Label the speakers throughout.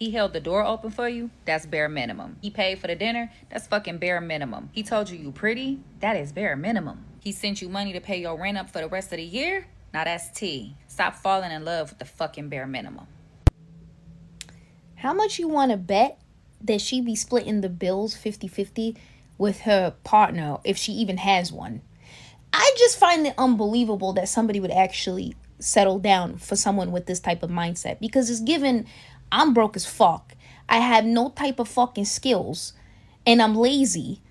Speaker 1: He held the door open for you, that's bare minimum. He paid for the dinner, that's fucking bare minimum. He told you pretty, that is bare minimum. He sent you money to pay your rent up for the rest of the year, now that's T. Stop falling in love with the fucking bare minimum.
Speaker 2: How much you want to bet that she be splitting the bills 50-50 with her partner, if she even has one? I just find it unbelievable that somebody would actually settle down for someone with this type of mindset, because it's given I'm broke as fuck. I have no type of fucking skills and I'm lazy.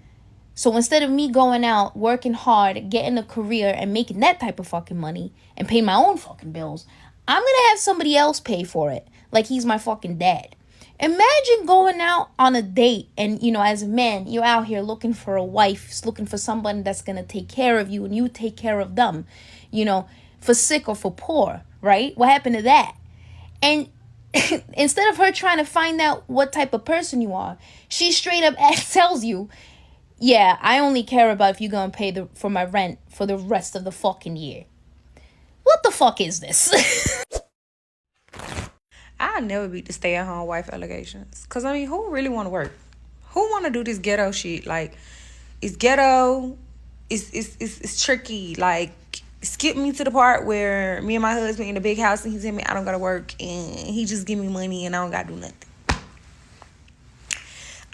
Speaker 2: So instead of me going out, working hard, getting a career and making that type of fucking money and paying my own fucking bills, I'm going to have somebody else pay for it like he's my fucking dad. Imagine going out on a date and, as a man, you're out here looking for a wife, looking for someone that's going to take care of you and you take care of them, for sick or for poor, right? What happened to that? And instead of her trying to find out what type of person you are, she straight up tells you, yeah, I only care about if you're going to pay for my rent for the rest of the fucking year. What the fuck is this?
Speaker 3: I'll never beat the stay-at-home wife allegations. Because, who really want to work? Who want to do this ghetto shit? Like, it's ghetto. It's tricky. Like, skip me to the part where me and my husband in the big house and he tell me I don't got to work and he just give me money and I don't got to do nothing.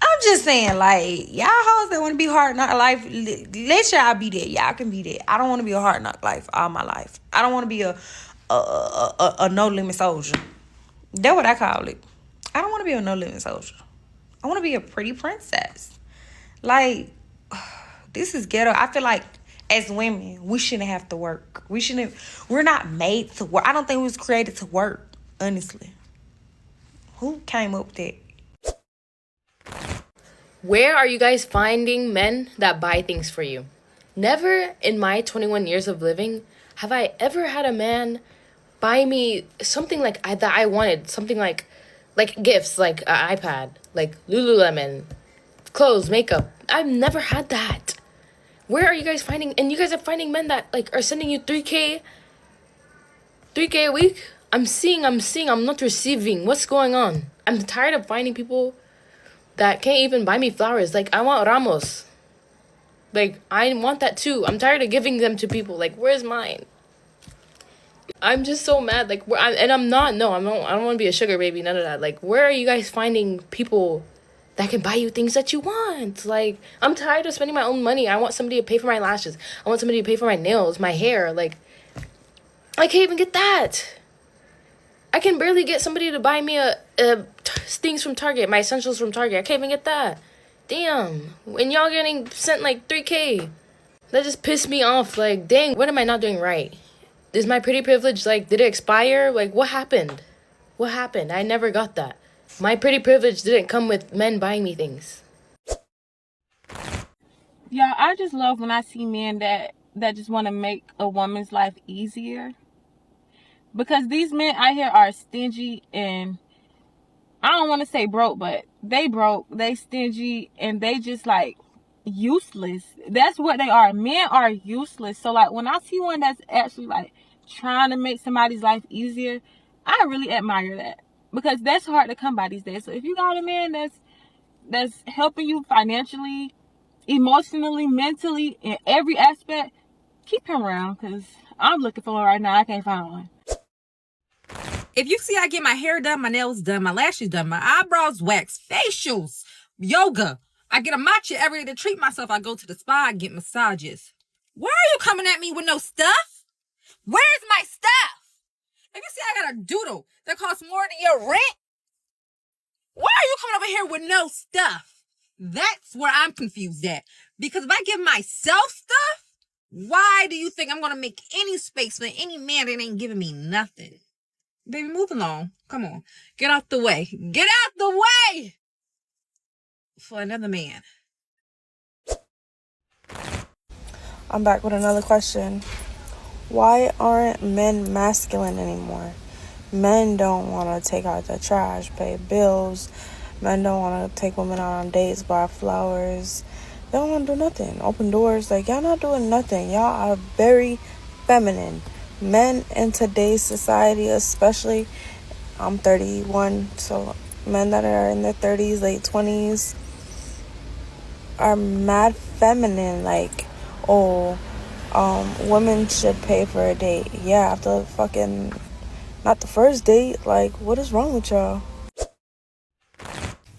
Speaker 3: I'm just saying, like, y'all hoes that want to be hard knock life, let y'all be that. Y'all can be that. I don't want to be a hard knock life all my life. I don't want to be a no limit soldier. That's what I call it. I don't want to be a no limit soldier. I want to be a pretty princess. Like, this is ghetto. I feel like as women, we shouldn't have to work. We're not made to work. I don't think we was created to work, honestly. Who came up with that?
Speaker 4: Where are you guys finding men that buy things for you? Never in my 21 years of living have I ever had a man buy me something like that I wanted. Something like gifts, like an iPad, like Lululemon, clothes, makeup. I've never had that. Where are you guys finding? And you guys are finding men that are sending you 3K a week? I'm seeing, I'm not receiving. What's going on? I'm tired of finding people that can't even buy me flowers. Like, I want ramos. Like, I want that too. I'm tired of giving them to people. Like, where's mine? I'm just so mad. Like, I don't want to be a sugar baby, none of that. Like, where are you guys finding people that can buy you things that you want? Like, I'm tired of spending my own money. I want somebody to pay for my lashes. I want somebody to pay for my nails, my hair. Like, I can't even get that. I can barely get somebody to buy me things from Target, my essentials from Target. I can't even get that. Damn. And y'all getting sent like 3K. That just pissed me off. Like, dang, what am I not doing right? Is my pretty privilege, did it expire? Like, what happened? What happened? I never got that. My pretty privilege didn't come with men buying me things.
Speaker 5: Yeah, I just love when I see men that just want to make a woman's life easier. Because these men out here are stingy and I don't want to say broke, but they broke, they stingy, and they just useless. That's what they are. Men are useless. So when I see one that's actually trying to make somebody's life easier, I really admire that. Because that's hard to come by these days. So if you got a man that's helping you financially, emotionally, mentally, in every aspect, keep him around. Because I'm looking for one right now. I can't find one.
Speaker 6: If you see I get my hair done, my nails done, my lashes done, my eyebrows waxed, facials, yoga. I get a matcha every day to treat myself. I go to the spa, I get massages. Why are you coming at me with no stuff? Where's my stuff? If you see I got a doodle that costs more than your rent, why are you coming over here with no stuff? That's where I'm confused at. Because if I give myself stuff, why do you think I'm going to make any space for any man that ain't giving me nothing? Baby, move along. Come on. Get out the way. Get out the way! For another man.
Speaker 7: I'm back with another question. Why aren't men masculine anymore? Men don't want to take out the trash, pay bills. Men don't want to take women out on dates, buy flowers. They don't want to do nothing. Open doors. Y'all not doing nothing. Y'all are very feminine. Men in today's society, especially, I'm 31, so men that are in their 30s, late 20s are mad feminine. Like, oh, women should pay for a date. Yeah, after fucking, not the first date. Like, what is wrong with y'all?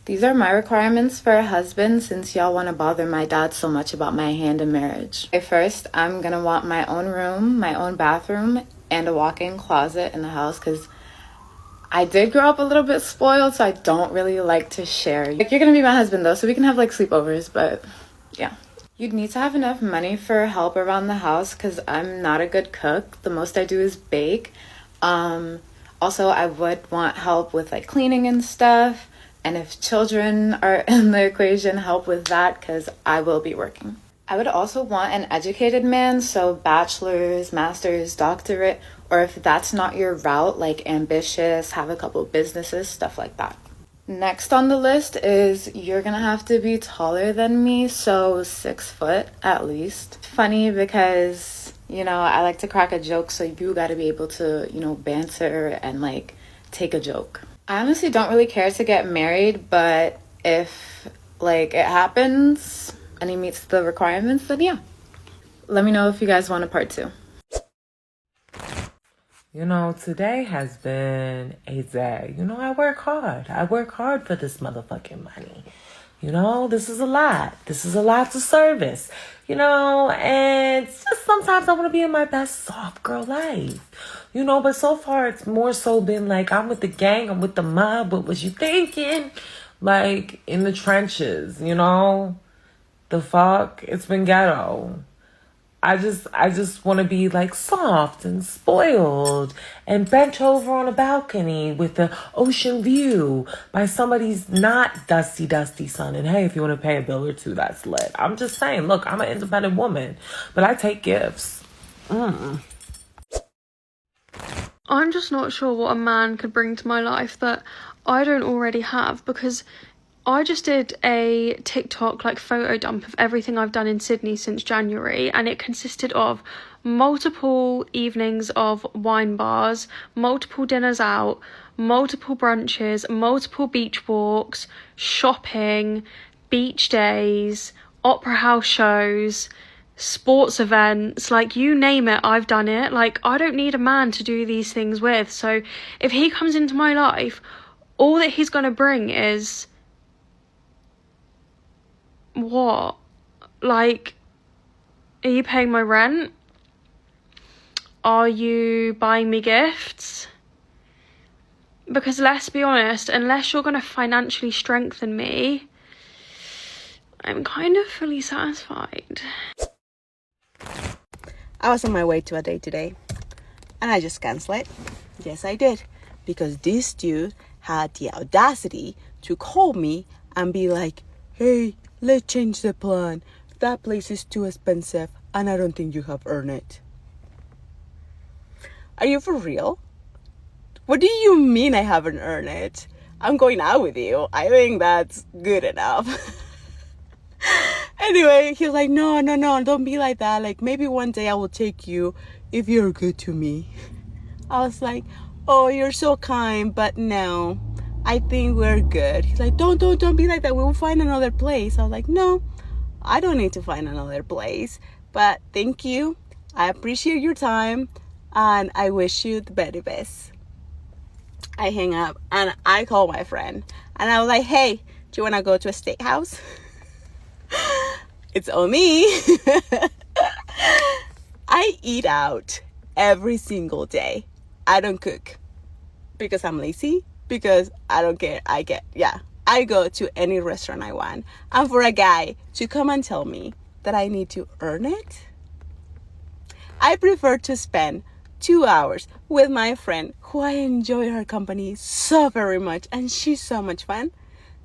Speaker 8: These are my requirements for a husband since y'all want to bother my dad so much about my hand in marriage. First, I'm gonna want my own room, my own bathroom, and a walk-in closet in the house because I did grow up a little bit spoiled, so I don't really like to share. Like, you're gonna be my husband though, so we can have like sleepovers, but yeah. You'd need to have enough money for help around the house because I'm not a good cook. The most I do is bake. Also, I would want help with like cleaning and stuff. And if children are in the equation, help with that because I will be working. I would also want an educated man, so bachelor's, master's, doctorate, or if that's not your route, like ambitious, have a couple businesses, stuff like that. Next on the list is you're gonna have to be taller than me, so 6 foot at least. Funny because, you know, I like to crack a joke, so you gotta be able to, you know, banter and like take a joke. I honestly don't really care to get married, but if like it happens and he meets the requirements, then yeah. Let me know if you guys want a part 2.
Speaker 9: You know, today has been a day. You know, I work hard. I work hard for this motherfucking money. You know, this is a lot. This is a lot to service. You know, and it's just sometimes I want to be in my best soft girl life. You know, but so far it's more so been like I'm with the gang, I'm with the mob, what was you thinking? Like in the trenches, you know? The fuck? It's been ghetto. I just want to be like soft and spoiled and bent over on a balcony with the ocean view by somebody's not dusty son. And hey, if you want to pay a bill or two, that's lit. I'm just saying, look, I'm an independent woman, but I take gifts.
Speaker 10: I'm just not sure what a man could bring to my life that I don't already have, because I just did a TikTok like photo dump of everything I've done in Sydney since January, and it consisted of multiple evenings of wine bars, multiple dinners out, multiple brunches, multiple beach walks, shopping, beach days, opera house shows, sports events, like you name it, I've done it. Like, I don't need a man to do these things with. So if he comes into my life, all that he's going to bring is what? Like, are you paying my rent? Are you buying me gifts? Because let's be honest, unless you're going to financially strengthen me, I'm kind of fully satisfied.
Speaker 11: I was on my way to a date today, and I just canceled it. Yes, I did, because this dude had the audacity to call me and be like, hey, let's change the plan. That place is too expensive, and I don't think you have earned it. Are you for real? What do you mean I haven't earned it? I'm going out with you. I think that's good enough. Anyway, he was like, no, don't be like that. Like, maybe one day I will take you if you're good to me. I was like, oh, you're so kind, but no, I think we're good. He's like, don't be like that. We will find another place. I was like, no, I don't need to find another place, but thank you. I appreciate your time, and I wish you the very best. I hang up, and I call my friend, and I was like, hey, do you want to go to a steakhouse? It's on me. I eat out every single day. I don't cook because I'm lazy, because I don't care. I go to any restaurant I want. And for a guy to come and tell me that I need to earn it, I prefer to spend 2 hours with my friend who I enjoy her company so very much, and she's so much fun,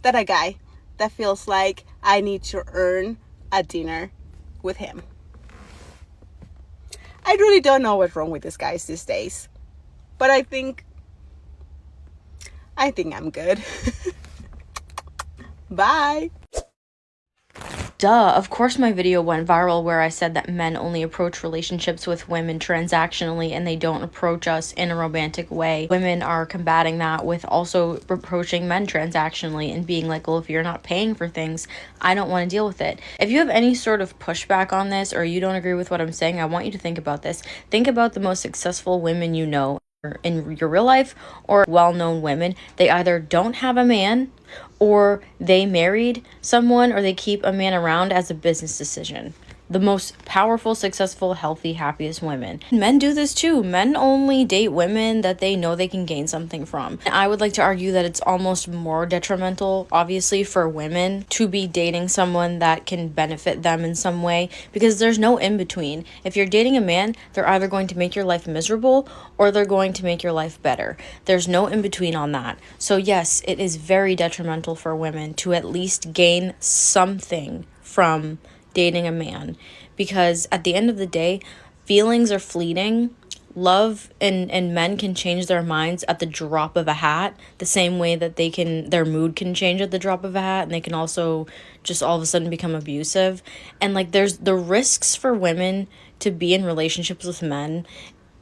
Speaker 11: than a guy that feels like I need to earn a dinner with him. I really don't know what's wrong with these guys these days, but I think I'm good. Bye.
Speaker 10: Duh, of course my video went viral where I said that men only approach relationships with women transactionally and they don't approach us in a romantic way. Women are combating that with also approaching men transactionally and being like, well, if you're not paying for things, I don't want to deal with it. If you have any sort of pushback on this or you don't agree with what I'm saying, I want you to think about this. Think about the most successful women you know in your real life or well-known women. They either don't have a man or they married someone or they keep a man around as a business decision. The most powerful, successful, healthy, happiest women. Men do this too. Men only date women that they know they can gain something from. I would like to argue that it's almost more detrimental, obviously, for women to be dating someone that can benefit them in some way because there's no in-between. If you're dating a man, they're either going to make your life miserable or they're going to make your life better. There's no in-between on that. So yes, it is very detrimental for women to at least gain something from dating a man, because at the end of the day, feelings are fleeting. Love and men can change their minds at the drop of a hat, the same way that their mood can change at the drop of a hat, and they can also just all of a sudden become abusive. And like there's the risks for women to be in relationships with men.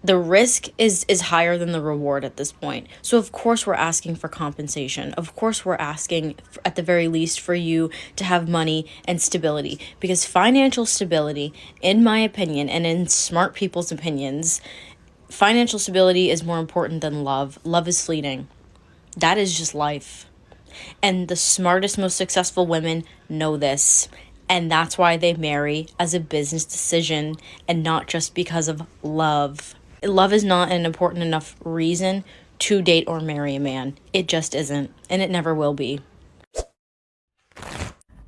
Speaker 10: The risk is higher than the reward at this point. So of course we're asking for compensation. Of course we're asking at the very least for you to have money and stability, because financial stability, in my opinion and in smart people's opinions, financial stability is more important than love. Love is fleeting. That is just life. And the smartest, most successful women know this. And that's why they marry as a business decision and not just because of love. Love is not an important enough reason to date or marry a man. It just isn't, and it never will be.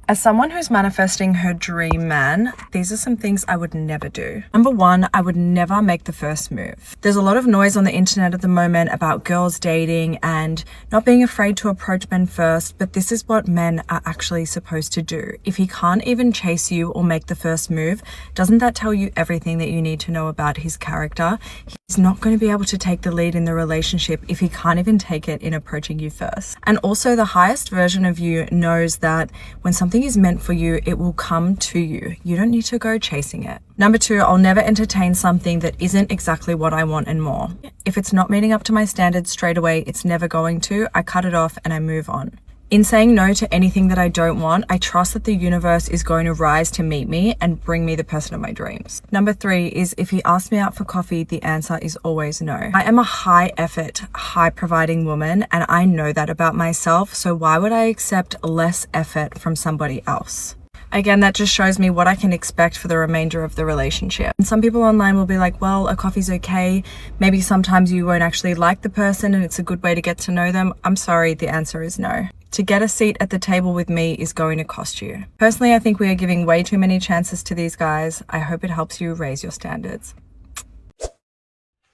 Speaker 7: As someone who's manifesting her dream man, these are some things I would never do. Number one, I would never make the first move. There's a lot of noise on the internet at the moment about girls dating and not being afraid to approach men first, but this is what men are actually supposed to do. If he can't even chase you or make the first move, doesn't that tell you everything that you need to know about his character? He's not going to be able to take the lead in the relationship if he can't even take it in approaching you first. And also, the highest version of you knows that when something is meant for you, it will come to you. You don't need to go chasing it. Number two, I'll never entertain something that isn't exactly what I want and more. If it's not meeting up to my standards straight away, it's never going to. I cut it off and I move on. In saying no to anything that I don't want, I trust that the universe is going to rise to meet me and bring me the person of my dreams. Number three is if he asks me out for coffee, the answer is always no. I am a high effort, high providing woman, and I know that about myself, so why would I accept less effort from somebody else? Again, that just shows me what I can expect for the remainder of the relationship. And some people online will be like, well, a coffee's okay. Maybe sometimes you won't actually like the person and it's a good way to get to know them. I'm sorry, the answer is no. To get a seat at the table with me is going to cost you. Personally, I think we are giving way too many chances to these guys. I hope it helps you raise your standards.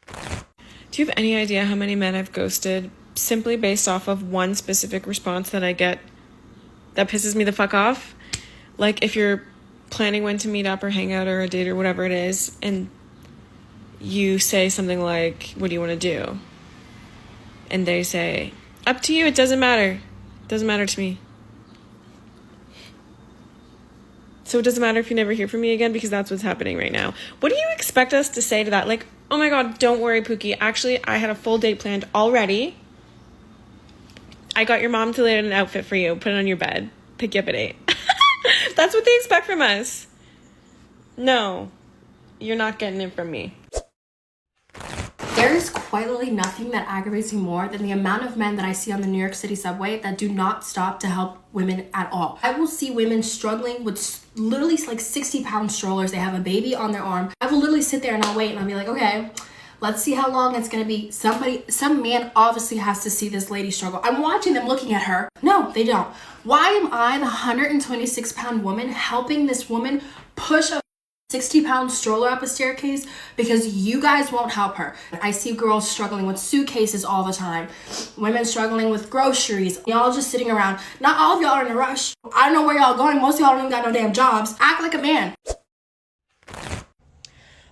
Speaker 12: Do you have any idea how many men I've ghosted simply based off of one specific response that I get that pisses me the fuck off? Like if you're planning when to meet up or hang out or a date or whatever it is, and you say something like, what do you want to do? And they say, up to you, it doesn't matter. It doesn't matter to me. So it doesn't matter if you never hear from me again, because that's what's happening right now. What do you expect us to say to that? Like, oh my God, don't worry, Pookie. Actually, I had a full date planned already. I got your mom to lay out an outfit for you. Put it on your bed. Pick you up at 8. That's what they expect from us. No, you're not getting it from me.
Speaker 13: There is quite literally nothing that aggravates me more than the amount of men that I see on the New York City subway that do not stop to help women at all. I will see women struggling with literally like 60-pound strollers. They have a baby on their arm. I will literally sit there and I'll wait and I'll be like, okay, let's see how long it's gonna be. Some man obviously has to see this lady struggle. I'm watching them looking at her. No, they don't. Why am I, the 126-pound woman, helping this woman push a 60-pound stroller up a staircase because you guys won't help her? I see girls struggling with suitcases all the time. Women struggling with groceries. Y'all just sitting around. Not all of y'all are in a rush. I don't know where y'all going. Most of y'all don't even got no damn jobs. Act like a man.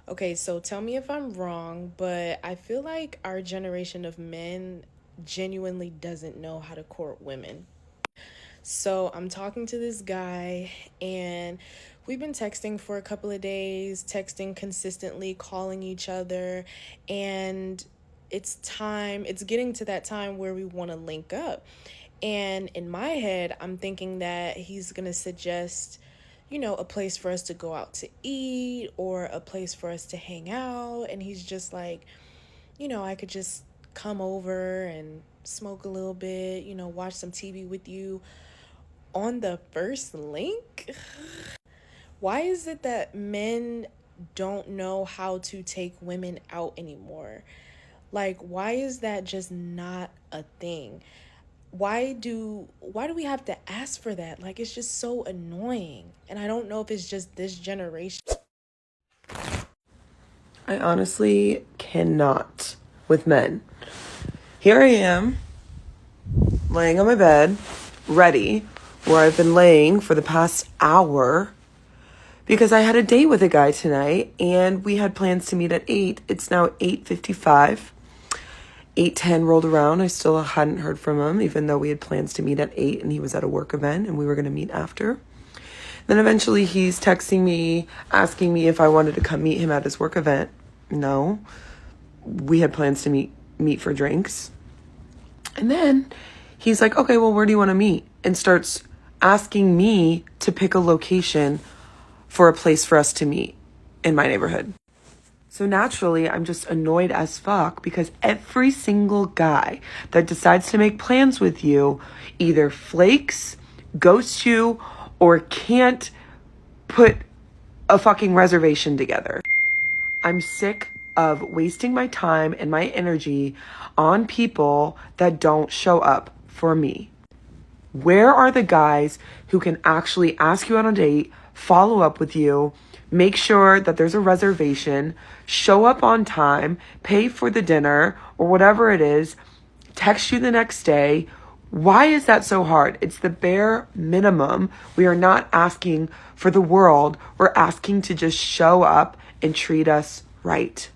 Speaker 14: Okay, so tell me if I'm wrong, but I feel like our generation of men genuinely doesn't know how to court women. So I'm talking to this guy, and we've been texting for a couple of days, texting consistently, calling each other, and it's getting to that time where we want to link up. And in my head, I'm thinking that he's going to suggest, a place for us to go out to eat or a place for us to hang out. And he's just like, I could just come over and smoke a little bit, watch some TV with you on the first link. Why is it that men don't know how to take women out anymore? Like, why is that just not a thing? Why do we have to ask for that? Like, it's just so annoying. And I don't know if it's just this generation.
Speaker 15: I honestly cannot with men. Here I am, laying on my bed, ready, where I've been laying for the past hour because I had a date with a guy tonight and we had plans to meet at 8. It's now 8:55. 8:10 rolled around. I still hadn't heard from him, even though we had plans to meet at 8 and he was at a work event and we were going to meet after. Then eventually he's texting me, asking me if I wanted to come meet him at his work event. No. We had plans to meet for drinks. And then he's like, okay, well, where do you want to meet? And starts asking me to pick a location for a place for us to meet in my neighborhood. So naturally, I'm just annoyed as fuck because every single guy that decides to make plans with you either flakes, ghosts you, or can't put a fucking reservation together. I'm sick of wasting my time and my energy on people that don't show up for me. Where are the guys who can actually ask you on a date, follow up with you, make sure that there's a reservation, show up on time, pay for the dinner or whatever it is, text you the next day? Why is that so hard? It's the bare minimum. We are not asking for the world. We're asking to just show up and treat us right.